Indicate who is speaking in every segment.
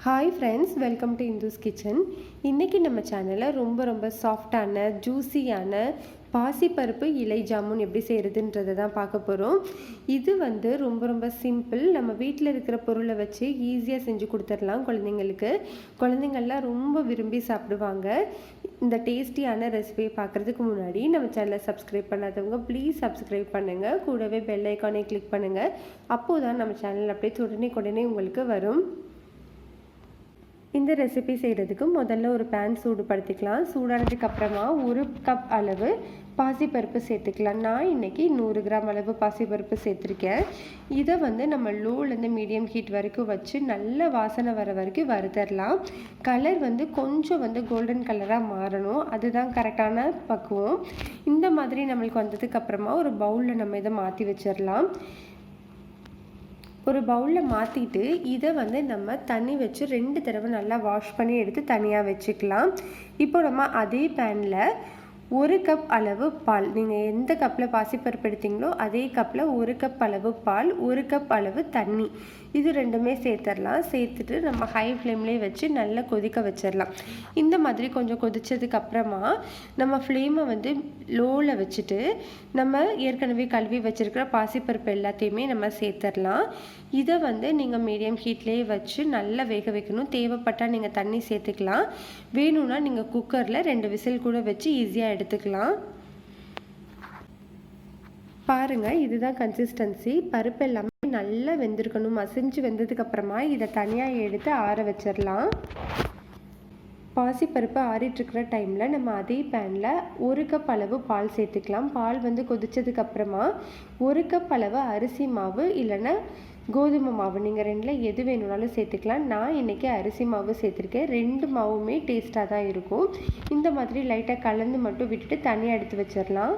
Speaker 1: Hi friends, welcome to Indhu's Kitchen. இன்றைக்கி நம்ம சேனலில் ரொம்ப சாஃப்டான ஜூஸியான பாசிப்பருப்பு இலை ஜாமுன் எப்படி செய்கிறதுன்றதை தான் பார்க்க போகிறோம். இது ரொம்ப சிம்பிள். நம்ம வீட்டில் இருக்கிற பொருளை வச்சு ஈஸியாக செஞ்சு கொடுத்துடலாம் குழந்தைங்களுக்கு. குழந்தைங்கள்லாம் ரொம்ப விரும்பி சாப்பிடுவாங்க. இந்த டேஸ்டியான ரெசிபியை பார்க்குறதுக்கு முன்னாடி நம்ம சேனலை சப்ஸ்கிரைப் பண்ணாதவங்க ப்ளீஸ் சப்ஸ்கிரைப் பண்ணுங்கள். கூடவே பெல் ஐக்கானே கிளிக் பண்ணுங்கள். அப்போது தான் நம்ம சேனல் அப்படியே உடனே உங்களுக்கு வரும். இந்த ரெசிபி செய்கிறதுக்கு முதல்ல ஒரு பேன் சூடுபடுத்திக்கலாம். சூடானதுக்கு அப்புறமா 1 கப் அளவு பாசிப்பருப்பு சேர்த்துக்கலாம். நான் இன்றைக்கி 100 கிராம் அளவு பாசிப்பருப்பு சேர்த்துருக்கேன். இதை நம்ம லோலேருந்து மீடியம் ஹீட் வரைக்கும் வச்சு நல்ல வாசனை வர வரைக்கும் வறுத்தரலாம். கலர் கொஞ்சம் கோல்டன் கலராக மாறணும். அதுதான் கரெக்டான பக்குவம். இந்த மாதிரி நம்மளுக்கு வந்ததுக்கப்புறமா ஒரு பவுலில் நம்ம இதை மாற்றி வச்சிடலாம். ஒரு பவுலில் மாற்றிட்டு இதை நம்ம தண்ணி வச்சு 2 தடவை நல்லா வாஷ் பண்ணி எடுத்து தனியாக வச்சுக்கலாம். இப்போ நம்ம அதே பேனில் 1 கப் அளவு பால், நீங்கள் எந்த கப்பில் பாசிப்பருப்பு எடுத்தீங்களோ அதே கப்பில் 1 கப் அளவு பால், 1 கப் அளவு தண்ணி, இது ரெண்டுமே சேர்த்துடலாம். சேர்த்துட்டு நம்ம ஹை ஃப்ளேம்லேயே வச்சு நல்லா கொதிக்க வச்சிடலாம். இந்த மாதிரி கொஞ்சம் கொதித்ததுக்கப்புறமா நம்ம ஃப்ளேமை லோவில் வச்சுட்டு நம்ம ஏற்கனவே கழுவி வச்சுருக்கிற பாசிப்பருப்பு எல்லாத்தையுமே நம்ம சேர்த்துடலாம். இதை நீங்கள் மீடியம் ஹீட்லேயே வச்சு நல்லா வேக வைக்கணும். தேவைப்பட்டால் நீங்கள் தண்ணி சேர்த்துக்கலாம். வேணும்னா நீங்கள் குக்கரில் 2 விசில் கூட வச்சு ஈஸியாக எடுத்துக்கலாம். பாருங்கள், இதுதான் கன்சிஸ்டன்சி. பருப்பு எல்லாமே நல்லா வெந்திருக்கணும். மசிஞ்சு வெந்ததுக்கப்புறமா இதை தனியாக எடுத்து ஆற வச்சிடலாம். பாசிப்பருப்பு ஆறிட்டுருக்கிற டைமில் நம்ம அதே பேனில் 1 கப் அளவு பால் சேர்த்துக்கலாம். பால் கொதித்ததுக்கப்புறமா 1 கப் அளவு அரிசி மாவு இல்லைன்னா கோதுமை மாவு, நீங்கள் 2ல் எது வேணும்னாலும் சேர்த்துக்கலாம். நான் இன்றைக்கி அரிசி மாவு சேர்த்துருக்கேன். 2 மாவுமே டேஸ்ட்டாக தான் இருக்கும். இந்த மாதிரி லைட்டாக கலந்து மட்டும் விட்டுட்டு தனியாக எடுத்து வச்சிடலாம்.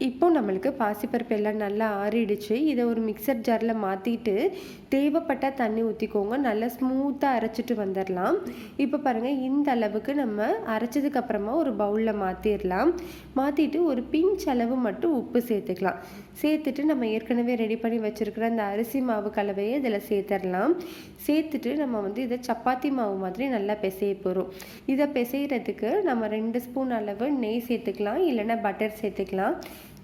Speaker 1: இப்போ நம்மளுக்கு பாசிப்பருப்பு எல்லாம் நல்லா ஆறிடுச்சு. இதை ஒரு மிக்சர் ஜாரில் மாற்றிட்டு தேவைப்பட்ட தண்ணி ஊற்றிக்கோங்க. நல்லா ஸ்மூத்தாக அரைச்சிட்டு வந்துடலாம். இப்போ பாருங்கள், இந்த அளவுக்கு நம்ம அரைச்சதுக்கப்புறமா ஒரு பவுலில் மாற்றிடலாம். மாற்றிட்டு ஒரு பிஞ்ச் அளவு மட்டும் உப்பு சேர்த்துக்கலாம். சேர்த்துட்டு நம்ம ஏற்கனவே ரெடி பண்ணி வச்சுருக்கிற அந்த அரிசி மாவு கலவையை இதில் சேர்த்துடலாம். சேர்த்துட்டு நம்ம இதை சப்பாத்தி மாவு மாதிரி நல்லா பிசைய போகிறோம். இதை பிசைகிறதுக்கு நம்ம 2 ஸ்பூன் அளவு நெய் சேர்த்துக்கலாம், இல்லைன்னா பட்டர் சேர்த்துக்கலாம்.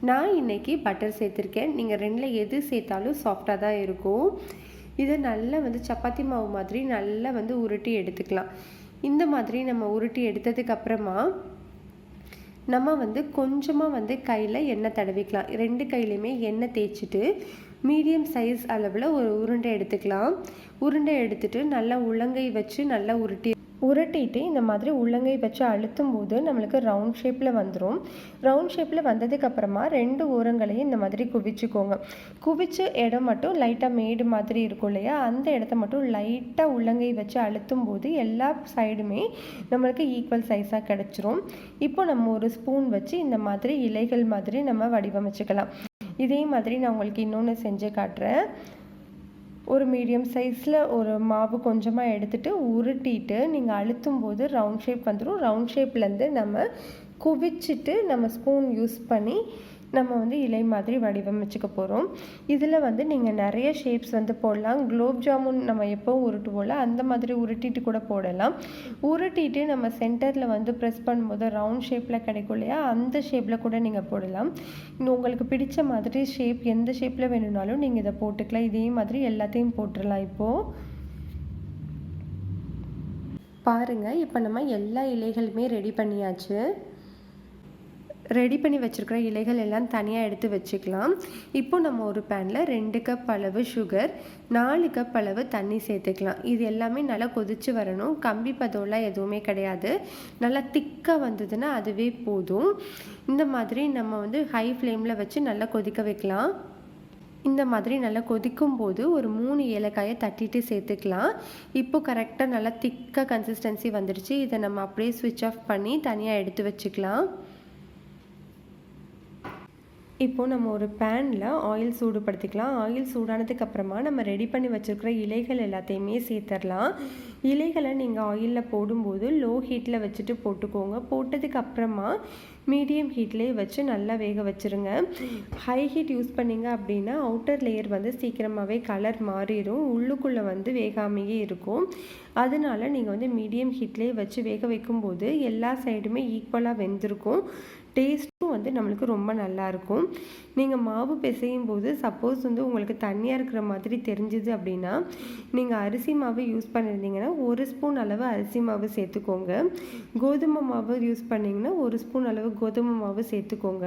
Speaker 1: நான் இன்றைக்கி பட்டர் சேர்த்துருக்கேன். நீங்கள் 2ல் எது சேர்த்தாலும் சாஃப்டாக தான் இருக்கும். இதை நல்லா சப்பாத்தி மாவு மாதிரி நல்லா உருட்டி எடுத்துக்கலாம். இந்த மாதிரி நம்ம உருட்டி எடுத்ததுக்கப்புறமா நம்ம கொஞ்சமாக கையில் எண்ணெய் தடவிக்கலாம். 2 கையிலையுமே எண்ணெய் தேய்ச்சிட்டு மீடியம் சைஸ் அளவில் ஒரு உருண்டை எடுத்துக்கலாம். உருண்டை எடுத்துட்டு நல்லா உள்ளங்கை வச்சு நல்லா உருட்டிட்டு இந்த மாதிரி உள்ளங்கை வச்சு அழுத்தும் போது நம்மளுக்கு ரவுண்ட் ஷேப்பில் வந்துடும். ரவுண்ட் ஷேப்பில் வந்ததுக்கப்புறமா 2 ஓரங்களையும் இந்த மாதிரி குவிச்சுக்கோங்க. குவிச்ச இடம் மட்டும் லைட்டாக மேடு மாதிரி இருக்கும் இல்லையா, அந்த இடத்த மட்டும் லைட்டாக உள்ளங்கை வச்சு அழுத்தும் போது எல்லா சைடுமே நம்மளுக்கு ஈக்குவல் சைஸாக கிடச்சிரும். இப்போ நம்ம ஒரு ஸ்பூன் வச்சு இந்த மாதிரி இலைகள் மாதிரி நம்ம வடிவமைச்சுக்கலாம். இதே மாதிரி நான் உங்களுக்கு இன்னொன்று செஞ்சு காட்டுறேன். ஒரு மீடியம் சைஸில் ஒரு மாவு கொஞ்சமாக எடுத்துகிட்டு உருட்டிட்டு நீங்கள் அழுத்தும் போது ரவுண்ட் ஷேப் வந்துடும். ரவுண்ட் ஷேப்லேருந்து நம்ம குவிச்சிட்டு நம்ம ஸ்பூன் யூஸ் பண்ணி நம்ம இலை மாதிரி வடிவமைச்சுக்க போகிறோம். இதில் நீங்கள் நிறைய ஷேப்ஸ் போடலாம். குலோப் ஜாமுன் நம்ம எப்போவும் உருட்டுவோம்ல, அந்த மாதிரி உருட்டிட்டு கூட போடலாம். உருட்டிட்டு நம்ம சென்டரில் ப்ரெஸ் பண்ணும்போது ரவுண்ட் ஷேப்பில் கிடைக்கும் இல்லையா, அந்த ஷேப்பில் கூட நீங்கள் போடலாம். இன்னும் உங்களுக்கு பிடிச்ச மாதிரி ஷேப் எந்த ஷேப்பில் வேணும்னாலும் நீங்கள் இதை போட்டுக்கலாம். இதே மாதிரி எல்லாத்தையும் போட்டுடலாம். இப்போது பாருங்கள், இப்போ நம்ம எல்லா இலைகளுமே ரெடி பண்ணியாச்சு. ரெடி பண்ணி வச்சுருக்கிற இலைகள் எல்லாம் தனியாக எடுத்து வச்சுக்கலாம். இப்போ நம்ம ஒரு பேனில் 2 கப் அளவு சுகர், 4 கப் அளவு தண்ணி சேர்த்துக்கலாம். இது எல்லாமே நல்லா கொதித்து வரணும். கம்பி பதம்லாம் எதுவுமே கிடையாது. நல்லா திக்காக வந்ததுன்னா அதுவே போதும். இந்த மாதிரி நம்ம ஹை ஃப்ளேமில் வச்சு நல்லா கொதிக்க வைக்கலாம். இந்த மாதிரி நல்லா கொதிக்கும் போது ஒரு 3 ஏலக்காயை தட்டிட்டு சேர்த்துக்கலாம். இப்போ கரெக்டாக நல்லா திக்காக கன்சிஸ்டன்சி வந்துடுச்சு. இதை நம்ம அப்படியே ஸ்விட்ச் ஆஃப் பண்ணி தனியாக எடுத்து வச்சுக்கலாம். இப்போது நம்ம ஒரு பேனில் ஆயில் சூடுபடுத்திக்கலாம். ஆயில் சூடானதுக்கு அப்புறமா நம்ம ரெடி பண்ணி வச்சுருக்கிற இலைகள் எல்லாத்தையுமே சேர்த்துடலாம். இலைகளை நீங்கள் ஆயிலில் போடும்போது லோ ஹீட்டில் வச்சுட்டு போட்டுக்கோங்க. போட்டதுக்கு அப்புறமா மீடியம் ஹீட்லேயே வச்சு நல்லா வேக வச்சுருங்க. ஹை ஹீட் யூஸ் பண்ணிங்க அப்படின்னா அவுட்டர் லேயர் வந்து சீக்கிரமாகவே கலர் மாறிடும், உள்ளுக்குள்ளே வந்து வேகாமையே இருக்கும். அதனால நீங்கள் வந்து மீடியம் ஹீட்லேயே வச்சு வேக வைக்கும்போது எல்லா சைடுமே ஈக்குவலாக வெந்திருக்கும். டேஸ்ட்டும் வந்து நம்மளுக்கு ரொம்ப நல்லாயிருக்கும். நீங்கள் மாவு பிசையும் போது சப்போஸ் வந்து உங்களுக்கு தண்ணியாக இருக்கிற மாதிரி தெரிஞ்சுது அப்படின்னா நீங்கள் அரிசி மாவு யூஸ் பண்ணியிருந்தீங்கன்னா 1 ஸ்பூன் அளவு அரிசி மாவு சேர்த்துக்கோங்க. கோதுமை மாவு யூஸ் பண்ணிங்கன்னா 1 ஸ்பூன் அளவு கோதுமை மாவு சேர்த்துக்கோங்க.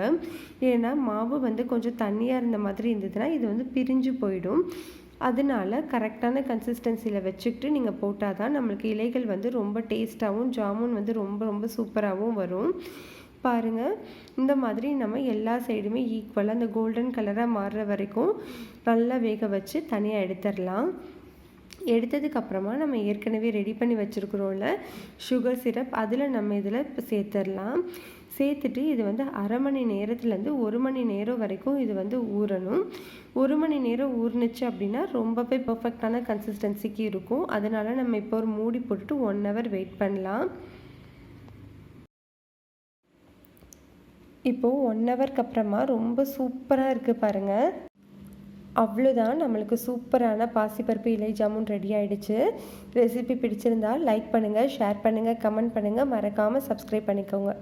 Speaker 1: ஏன்னா மாவு வந்து கொஞ்சம் தண்ணியாக இருந்த மாதிரி இருந்ததுன்னா இது வந்து பிரிஞ்சு போயிடும். அதனால கரெக்டான கன்சிஸ்டன்சியில் வச்சுக்கிட்டு நீங்கள் போட்டால் தான் நம்மளுக்கு இலைகள் வந்து ரொம்ப டேஸ்ட்டாகவும் ஜாமுன் வந்து ரொம்ப ரொம்ப சூப்பராகவும் வரும். பாருங்கள், இந்த மாதிரி நம்ம எல்லா சைடுமே ஈக்குவலாக அந்த கோல்டன் கலராக மாறுற வரைக்கும் நல்லா வேக வச்சு தனியாக எடுத்துடலாம். எடுத்ததுக்கப்புறமா நம்ம ஏற்கனவே ரெடி பண்ணி வச்சுருக்குறோம்ல சுகர் சிரப், அதில் நம்ம இதில் இப்போ சேர்த்துடலாம். சேர்த்துட்டு இது வந்து அரை மணி நேரத்துலேருந்து 1 மணி நேரம் வரைக்கும் இது வந்து ஊறணும். 1 மணி நேரம் ஊறினுச்சு அப்படின்னா ரொம்பவே பர்ஃபெக்டான கன்சிஸ்டன்சிக்கு இருக்கும். அதனால் நம்ம இப்போ ஒரு மூடி போட்டுட்டு 1 ஹவர் வெயிட் பண்ணலாம். இப்போது 1 ஹவருக்கு அப்புறமா ரொம்ப சூப்பராக இருக்குது பாருங்கள். அவ்வளோதான், நம்மளுக்கு சூப்பரான பாசிப்பருப்பு இலை ஜாமுன் ரெடி ஆகிடுச்சு. ரெசிபி பிடிச்சிருந்தால் லைக் பண்ணுங்கள், ஷேர் பண்ணுங்கள், கமெண்ட் பண்ணுங்கள், மறக்காமல் சப்ஸ்கிரைப் பண்ணிக்கோங்க.